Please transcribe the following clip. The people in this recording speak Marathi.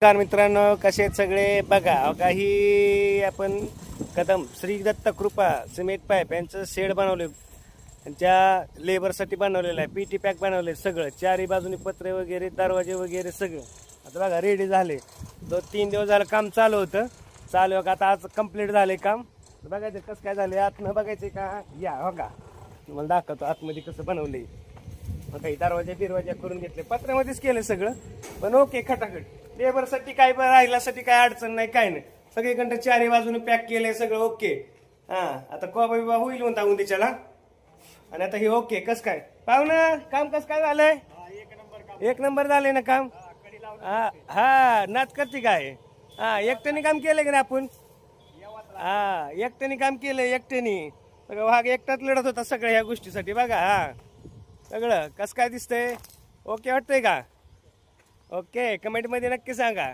नमस्कार मित्रांनो, कसे आहेत सगळे? बघा काही आपण कदम श्री दत्त कृपा सिमेंट पाईप यांचं शेड बनवले, त्यांच्या लेबरसाठी बनवलेलं आहे. पीटी पॅक बनवले सगळं, चारी बाजूनी पत्रे वगैरे, दरवाजे वगैरे सगळं आता बघा रेडी झाले. 2-3 दिवस झालं काम चालू होतं. चालू का आता आज कंप्लीट झाले काम. बघायचं कसं काय झालं, आतनं बघायचं का? या हो का, तुम्हाला दाखवतो आतमध्ये कसं बनवले. काही दरवाजे बिरवाजा करून घेतले, पत्र्यामध्येच केलं सगळं, पण ओके खटाखट. लेबरसाठी काय राहिल्यासाठी काय अडचण नाही, काय नाही. सगळीकडे चारी बाजूने पॅक केलंय सगळं ओके. हा आता कोबा बिबा होईल म्हणता उद्याच्याला. आणि आता हे ओके. कस काय पाहुणं, काम कसं काय झालंय? एक नंबर झालंय ना काम. हा हा, नाच करते काय? हा, एकट्याने काम केलंय की नाही आपण? हा, एकट्याने काम केलंय, एकट्याने. भाग एकटाच लढत होता सगळ्या ह्या गोष्टीसाठी. बघा हा सगळं कसं काय दिसतंय? ओके वाटतंय का? ओके, कमेंटमध्ये नक्की सांगा.